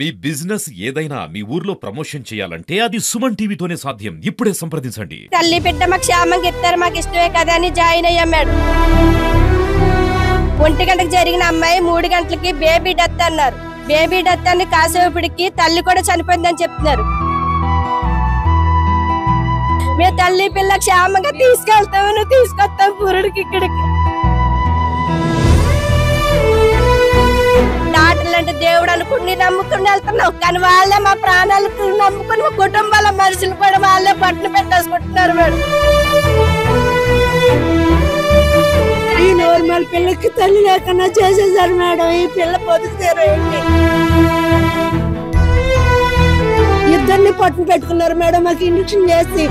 మీ business ఏదైనా మీ ఊర్లో promotion చేయాలంటే అది సుమన్ టీవీతోనే సాధ్యం. ఇప్పుడే సంప్రదించండి. తల్లి బిడ్డ మాకు క్షేమంగా ఇస్తారు, మాకు ఇష్టమే కదా అని జాయిన్ అయ్యాం మేడం. 1 గంటకు జరిగిన అమ్మాయి 3 గంటలకి బేబీ డెత్ అన్నారు. బేబీ డెత్ అని కాసేపటికి తల్లి కూడా చనిపోయిందని చెప్తున్నారు. మేము తల్లి పిల్ల క్షేమంగా తీసుకెళ్తాము, తీసుకొస్తాం పురుడికి ఇక్కడికి. డాక్టర్లు అంటే దేవుడు అనుకుని నమ్ముకుని వెళ్తున్నాం, కానీ వాళ్ళే మా ప్రాణాలకు నమ్ముకుని మా కుటుంబాల మనుషులు కూడా వాళ్ళే పట్టును పెట్టేసుకుంటున్నారు మేడం. ఈ నార్మల్ పిల్లకి తల్లి లేకుండా చేసేసారు మేడం. ఈ పిల్ల పొదుగుతారు ఏంటి, ఇద్దరిని పట్టును పెట్టుకున్నారు మేడం మాకు ఇంజక్షన్ చేసి.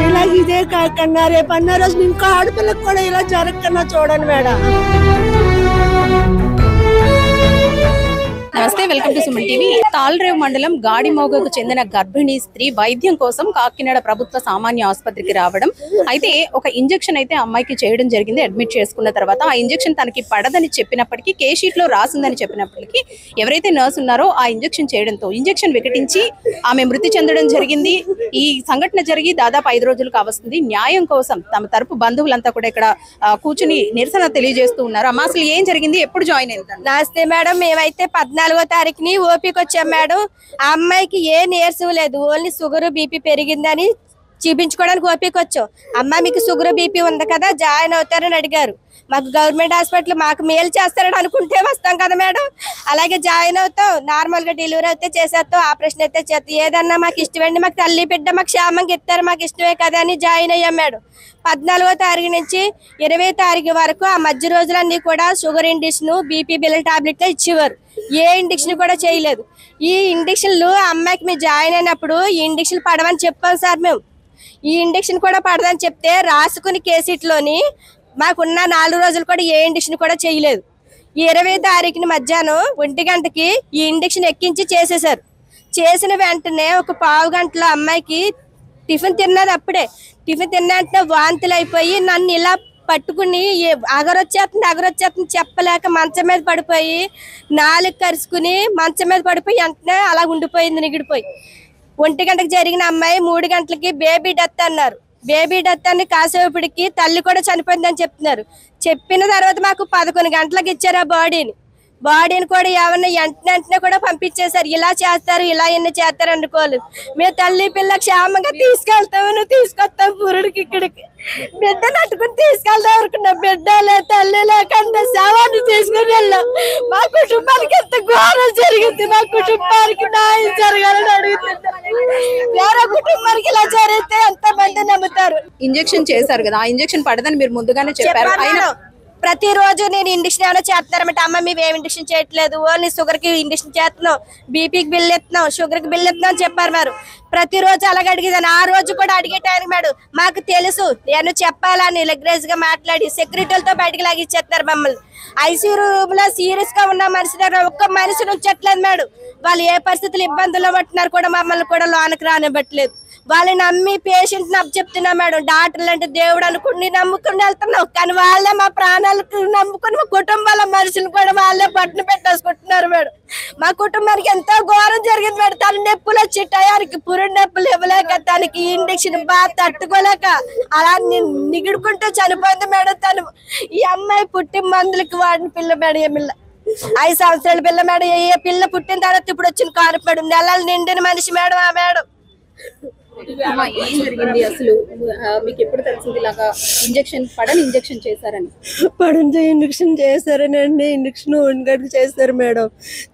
ఇలా ఇదే కాకుండా రేపు అన్న రోజు ఇంకా ఆడపిల్లకు కూడా ఇలా జరగకుండా చూడండి మేడం. నమస్తే, వెల్కమ్ టు సుమన్ టీవీ. తాళ్రేవు మండలం గాడిమోగకు చెందిన గర్భిణీ స్త్రీ వైద్యం కోసం కాకినాడ ప్రభుత్వ సామాన్య ఆసుపత్రికి రావడం. అయితే ఒక ఇంజెక్షన్ అయితే అమ్మాయికి చేయడం జరిగింది. అడ్మిట్ చేసుకున్న తర్వాత ఆ ఇంజెక్షన్ తనకి పడదని చెప్పినప్పటికీ, కే షీట్ లో రాసిందని చెప్పినప్పటికీ ఎవరైతే నర్స్ ఉన్నారో ఆ ఇంజెక్షన్ చేయడంతో ఇంజెక్షన్ వికటించి ఆమె మృతి చెందడం జరిగింది. ఈ సంఘటన జరిగి దాదాపు 5 రోజులు కావస్తుంది. న్యాయం కోసం తమ తరపు బంధువులంతా కూడా ఇక్కడ కూర్చుని నిరసన తెలియజేస్తూ ఉన్నారు. అమ్మ, అసలు ఏం జరిగింది, ఎప్పుడు జాయిన్ అయింది? నమస్తే మేడం, మేమైతే 14వ తారీఖుని ఓపీకి వచ్చాం మేడం. ఆ అమ్మాయికి ఏ నీరసం లేదు, ఓన్లీ షుగర్ బీపీ పెరిగిందని చూపించుకోవడానికి ఓపీకి వచ్చాం. అమ్మ మీకు షుగర్ బీపీ ఉంది కదా, జాయిన్ అవుతారని అడిగారు. మాకు గవర్నమెంట్ హాస్పిటల్ మాకు మేలు చేస్తారని అనుకుంటే వస్తాం కదా మేడం. అలాగే జాయిన్ అవుతాం, నార్మల్ గా డెలివరీ అయితే చేసేస్తాం, ఆపరేషన్ అయితే చేస్తాం, ఏదన్నా మాకు ఇష్టమండి, మాకు తల్లి బిడ్డ మాకు క్షేమంగా ఇస్తారు, మాకు ఇష్టమే కదా అని జాయిన్ అయ్యాం మేడం. 14వ తారీఖు నుంచి 20వ తారీఖు వరకు ఆ మధ్య రోజులన్నీ కూడా షుగర్ ఇండిక్షన్, బీపీ బిల్ టాబ్లెట్ ఇచ్చేవారు. ఏ ఇండిక్షన్ కూడా చేయలేదు. ఈ ఇండిక్షన్లు అమ్మాయికి మేము జాయిన్ అయినప్పుడు ఈ ఇండిక్షన్ పడవని చెప్పాం సార్. మేము ఈ ఇండిక్షన్ కూడా పడదని చెప్తే రాసుకుని కేసీట్లోని మాకున్న 4 రోజులు కూడా ఏ ఇండిక్షన్ కూడా చేయలేదు. ఈ 20వ తారీఖున మధ్యాహ్నం 1 గంటకి ఈ ఇండిక్షన్ ఎక్కించి చేసేసారు. చేసిన వెంటనే ఒక పావు గంటలో అమ్మాయికి టిఫిన్ తిన్నది. అప్పుడే టిఫిన్ తిన్న వెంటనే వాంతులు అయిపోయి నన్ను ఇలా పట్టుకుని అగరొచ్చేస్తుంది చెప్పలేక మంచం మీద పడిపోయి 4 కరుచుకుని మంచం మీద పడిపోయి వెంటనే అలా ఉండిపోయింది, నిగిడిపోయి. 1 గంటకు జరిగిన అమ్మాయి 3 గంటలకి బేబీ డెత్ అన్నారు. బేబీ డెత్ అని కాసేపటికి తల్లి కూడా చనిపోయిందని చెప్తున్నారు. చెప్పిన తర్వాత మాకు 11 గంటలకు ఇచ్చారు ఆ బాడీని కూడా ఏమన్నా వెంటనే కూడా పంపించేశారు. ఇలా చేస్తారు, ఇలా ఎన్ని చేస్తారు అనుకోలేదు. మేము తల్లి పిల్ల క్షేమంగా తీసుకెళ్తాము, తీసుకొస్తాం పురుడికి ఇక్కడికి. బిడ్డ నట్టుకుని తీసుకెళ్దాం అనుకున్నాం. బిడ్డ తల్లి లేకుండా శవాన్ని తీసుకుని వెళ్ళాం. మా కుటుంబానికి ఎంత ఘోరం జరిగింది, మా కుటుంబానికి న్యాయం జరగాలని అడుగుతున్నాం. వేరే కుటుంబానికి ఇలా జరిగితే ఎంత మంది నమ్ముతారు? ఇంజెక్షన్ చేశారు కదా, ఆ ఇంజెక్షన్ పడదని మీరు ముందుగానే చెప్పారు. ప్రతిరోజు నేను ఇండిక్షన్ ఏమైనా చేస్తున్నారంటే, అమ్మ మేము ఏమి ఇండిక్షన్ చేయట్లేదు, ఓన్లీ షుగర్ కి ఇండిక్షన్ చేస్తున్నాం, బీపీకి బిల్ ఎత్తున్నాం, షుగర్ కి బిల్ ఎత్తున్నాం అని చెప్పారు మేడం. ప్రతిరోజు అలాగే అడిగేదాన్ని. ఆ రోజు కూడా అడిగే టైం మేడం మాకు తెలుసు, నేను చెప్పాలని లెగ్రేజ్ గా మాట్లాడి సెక్యూరిటీలతో బయటకు లాగిచ్చేస్తున్నారు మమ్మల్ని. ఐసీయూ రూమ్ లో సీరియస్ గా ఉన్న మనిషి దగ్గర ఒక్క మనిషిని ఉంచట్లేదు మేడం. వాళ్ళు ఏ పరిస్థితులు ఇబ్బందుల్లో పట్టినారు కూడా మమ్మల్ని కూడా లోనికి రానివ్వట్లేదు. వాళ్ళని నమ్మి పేషెంట్ ని చెప్తున్నా మేడం. డాక్టర్లు అంటే దేవుడు అనుకుని నమ్ముకుని వెళ్తున్నాం, కానీ వాళ్ళే మా ప్రాణాలకు నమ్ముకుని మా కుటుంబాల మనుషులు కూడా వాళ్ళే పట్టును పెట్టేసుకుంటున్నారు మేడం. మా కుటుంబానికి ఎంతో ఘోరం జరిగింది మేడం. తన నొప్పులు వచ్చి టయానికి పురుడు నొప్పులు ఇవ్వలేక, తనకి ఇండిక్షన్ బాగా తట్టుకోలేక అలా నిగిడుకుంటూ చనిపోయింది మేడం తను. ఈ అమ్మాయి పుట్టి మందులకి వాడిన పిల్ల మేడం. ఏ పిల్ల 5 సంవత్సరాల పిల్ల మేడం. ఏ పిల్ల పుట్టిన తర్వాత ఇప్పుడు వచ్చిన కానుపడు నెలలు నిండిన మనిషి మేడం ఆ మేడం. ఏం జరిగింది అసలు, మీకు ఎప్పుడు తెలిసింది ఇలాగా ఇంజెక్షన్ పడని ఇంజెక్షన్ చేశారని? పడింది ఇంజక్షన్ చేశారని అండి. ఇంజక్షన్ 1 గంటకి చేశారు మేడం.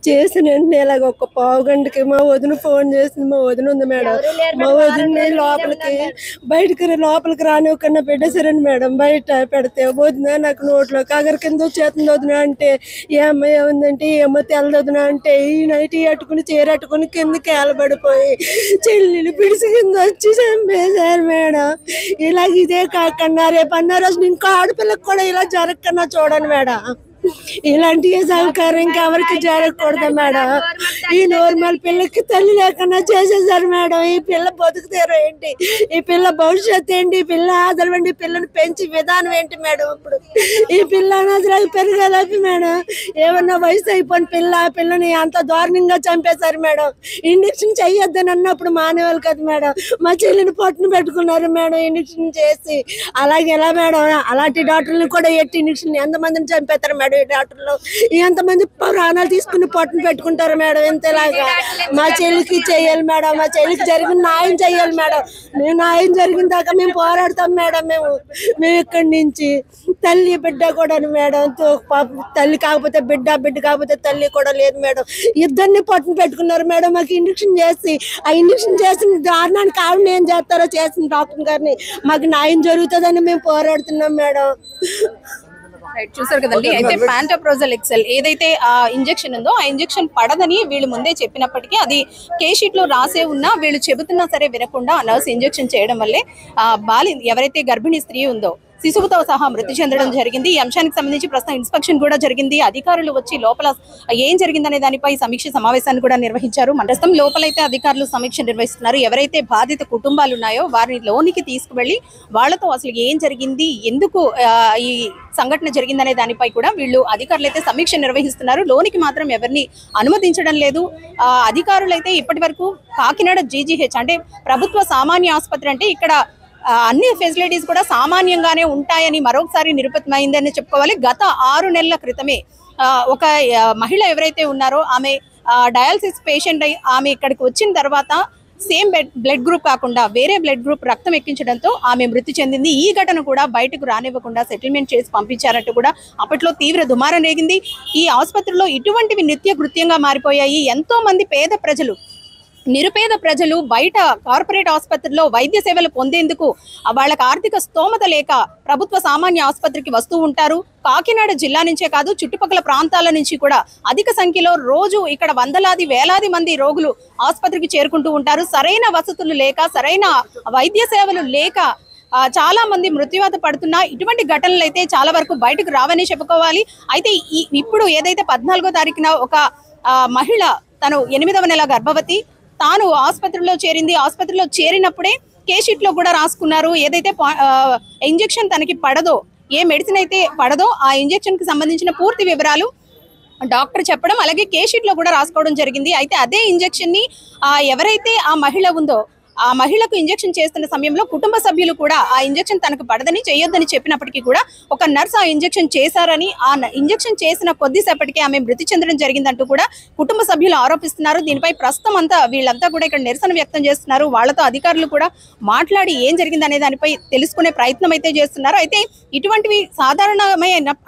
చేసిన వెంటనే ఇలాగ ఒక పావు గంటకి మా వదిన ఫోన్ చేసింది. మా వదిన ఉంది మేడం. మా వదిన లోపలికి రానివ్వకుండా పెట్టేశారని మేడం. బయట పెడితే వదిన నాకు నోట్లో కగర కింద వచ్చేస్తుంది వదిన అంటే, ఏ అమ్మాయి ఏముందంటే ఏమో తెల్లదొదిన అంటే, ఈ నైట్ అట్టుకుని చీరట్టుకుని కిందకి ఏలబడిపోయి చెల్లెలు పిడిసి కింద వచ్చి చంపేశారు మేడం. ఇలా ఇదే కాకుండా రేపు అన్న రోజు ఇంకా ఆడపిల్లకు కూడా ఇలా జరగకుండా చూడండి మేడం. ఇలాంటి సౌకర్యం ఎవరికి జరగకూడదు మేడం. ఈ నార్మల్ పిల్లకి తల్లి లేకుండా చేసేసారు మేడం. ఈ పిల్ల బతుకుతారు ఏంటి, ఈ పిల్ల భవిష్యత్తు ఏంటి, ఈ పిల్ల ఆదరణ ఏంటి, పిల్లని పెంచి విధానం ఏంటి మేడం. ఇప్పుడు ఈ పిల్ల అనాథరాలు పెరగలేపి మేడం. ఏమన్నా వయసు అయిపోయిన పిల్లని అంత దారుణంగా చంపేశారు మేడం. ఇంజక్షన్ చెయ్యొద్దని అన్నప్పుడు మానేవాళ్ళు కదా మేడం. మా చెల్లిని పొట్టును పెట్టుకున్నారు మేడం ఇంజక్షన్ చేసి. అలాగే ఎలా మేడం, అలాంటి డాక్టర్లు కూడా ఎట్టి ఇంజక్షన్ ఎంతమందిని చంపేస్తారు మేడం. ఈ డాక్టర్లు ఎంతమంది ప్రాణాలు తీసుకుని పొట్టును పెట్టుకుంటారు మేడం. ఎంతలాగా మా చెల్లికి చెయ్యాలి మేడం. మా చెల్లికి జరిగిన న్యాయం చెయ్యాలి మేడం. మేము న్యాయం జరిగిన దాకా మేము పోరాడతాం మేడం. మేము ఇక్కడి నుంచి తల్లి బిడ్డ కూడా మేడం. తల్లి కాకపోతే బిడ్డ, బిడ్డ కాకపోతే తల్లి కూడా లేదు మేడం. ఇద్దరిని పొట్టును పెట్టుకున్నారు మేడం. మాకు ఇంజక్షన్ చేసి, ఆ ఇంజక్షన్ చేసిన దారుణానికి ఆవిడ ఏం చేస్తారో చేసిన డాక్టర్ గారిని మాకు న్యాయం జరుగుతుందని మేము పోరాడుతున్నాం మేడం. చూసారు కదండి. అయితే ప్యాంటోప్రోజల్ ఎక్సెల్ ఏదైతే ఆ ఇంజెక్షన్ ఉందో ఆ ఇంజెక్షన్ పడదని వీళ్ళు ముందే చెప్పినప్పటికీ అది కేస్ షీట్ లో రాసే ఉన్నా వీళ్ళు చెబుతున్నా సరే వినకుండా నర్స్ ఇంజెక్షన్ చేయడం వల్లే ఎవరైతే గర్భిణీ స్త్రీ ఉందో శిశువుతో సహా మృతి చెందడం జరిగింది. ఈ అంశానికి సంబంధించి ప్రస్తుతం ఇన్స్పెక్షన్ కూడా జరిగింది. అధికారులు వచ్చి లోపల ఏం జరిగిందనే దానిపై సమీక్ష సమావేశాన్ని కూడా నిర్వహించారు. ప్రస్తుతం లోపలైతే అధికారులు సమీక్ష నిర్వహిస్తున్నారు. ఎవరైతే బాధిత కుటుంబాలు ఉన్నాయో వారిని లోనికి తీసుకువెళ్లి వాళ్లతో అసలు ఏం జరిగింది, ఎందుకు ఈ సంఘటన జరిగిందనే దానిపై కూడా వీళ్ళు అధికారులు అయితే సమీక్ష నిర్వహిస్తున్నారు. లోనికి మాత్రం ఎవరిని అనుమతించడం లేదు. అధికారులు అయితే ఇప్పటి వరకు కాకినాడ జీజీహెచ్ అంటే ప్రభుత్వ సామాన్య ఆసుపత్రి అంటే ఇక్కడ అన్ని ఫెసిలిటీస్ కూడా సామాన్యంగానే ఉంటాయని మరొకసారి నిరూపితమైందని చెప్పుకోవాలి. గత 6 నెలల క్రితమే ఒక మహిళ ఎవరైతే ఉన్నారో ఆమె డయాలసిస్ పేషెంట్ అయి ఆమె ఇక్కడికి వచ్చిన తర్వాత సేమ్ బ్లడ్ గ్రూప్ కాకుండా వేరే బ్లడ్ గ్రూప్ రక్తం ఎక్కించడంతో ఆమె మృతి చెందింది. ఈ ఘటన కూడా బయటకు రానివ్వకుండా సెటిల్మెంట్ చేసి పంపించారంటూ కూడా అప్పట్లో తీవ్ర దుమారం రేగింది. ఈ ఆసుపత్రిలో ఇటువంటివి నిత్యకృత్యంగా మారిపోయాయి. ఎంతో మంది పేద ప్రజలు, నిరుపేద ప్రజలు బయట కార్పొరేట్ ఆసుపత్రిలో వైద్య సేవలు పొందేందుకు వాళ్ళకి ఆర్థిక స్తోమత లేక ప్రభుత్వ సామాన్య ఆసుపత్రికి వస్తూ ఉంటారు. కాకినాడ జిల్లా నుంచే కాదు చుట్టుపక్కల ప్రాంతాల నుంచి కూడా అధిక సంఖ్యలో రోజు ఇక్కడ వందలాది వేలాది మంది రోగులు ఆసుపత్రికి చేరుకుంటూ ఉంటారు. సరైన వసతులు లేక, సరైన వైద్య సేవలు లేక చాలా మంది మృత్యువాత పడుతున్నా ఇటువంటి ఘటనలు అయితే చాలా వరకు బయటకు రావని చెప్పుకోవాలి. అయితే ఇప్పుడు ఏదైతే 14వ తారీఖున ఒక మహిళ తను 8వ నెల గర్భవతి, తాను ఆసుపత్రిలో చేరింది. ఆసుపత్రిలో చేరినప్పుడే కేస్ షీట్ లో కూడా రాసుకున్నారు. ఏదైతే ఇంజెక్షన్ తనకి పడదో, ఏ మెడిసిన్ అయితే పడదో ఆ ఇంజెక్షన్ కి సంబంధించిన పూర్తి వివరాలు డాక్టర్ చెప్పడం, అలాగే కేస్ షీట్ లో కూడా రాసుకోవడం జరిగింది. అయితే అదే ఇంజెక్షన్ ని ఎవరైతే ఆ మహిళ ఉందో ఆ మహిళకు ఇంజెక్షన్ చేస్తున్న సమయంలో కుటుంబ సభ్యులు కూడా ఆ ఇంజెక్షన్ తనకు పడదని, చేయొద్దని చెప్పినప్పటికీ కూడా ఒక నర్స్ ఆ ఇంజెక్షన్ చేశారని, ఆ ఇంజెక్షన్ చేసిన కొద్దిసేపటికి ఆమె మృతి చెందడం జరిగిందంటూ కూడా కుటుంబ సభ్యులు ఆరోపిస్తున్నారు. దీనిపై ప్రస్తుతం వీళ్ళంతా కూడా ఇక్కడ నిరసన వ్యక్తం చేస్తున్నారు. వాళ్ళతో అధికారులు కూడా మాట్లాడి ఏం జరిగిందనే దానిపై తెలుసుకునే ప్రయత్నం అయితే చేస్తున్నారు. అయితే ఇటువంటివి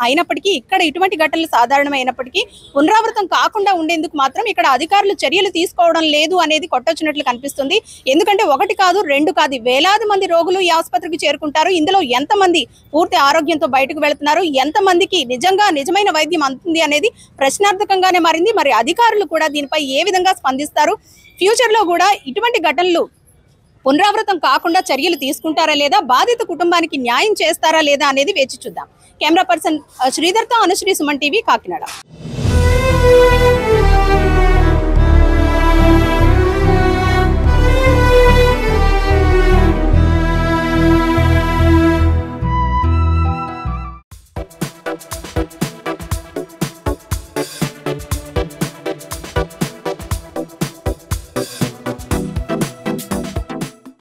అయినప్పటికీ, ఇక్కడ ఇటువంటి ఘటనలు సాధారణమైనప్పటికీ పునరావృతం కాకుండా ఉండేందుకు మాత్రం ఇక్కడ అధికారులు చర్యలు తీసుకోవడం లేదు అనేది కొట్టొచ్చినట్లు కనిపిస్తుంది. ఎందుకంటే 1 కాదు 2 కాదు వేలాది మంది రోగులు ఈ ఆసుపత్రికి చేరుకుంటారు. ఇందులో ఎంతమంది పూర్తి ఆరోగ్యంతో బయటకు వెళుతున్నారు, ఎంతమందికి నిజమైన వైద్యం అందుతుంది అనేది ప్రశ్నార్థకంగానే మారింది. మరి అధికారులు కూడా దీనిపై ఏ విధంగా స్పందిస్తారు, ఫ్యూచర్ లో కూడా ఇటువంటి ఘటనలు పునరావృతం కాకుండా చర్యలు తీసుకుంటారా లేదా, బాధిత కుటుంబానికి న్యాయం చేస్తారా లేదా అనేది వేచి చూద్దాం. కెమెరా పర్సన్ శ్రీధర్తో అనుశ్రీ, సుమన్ టీవీ, కాకినాడ.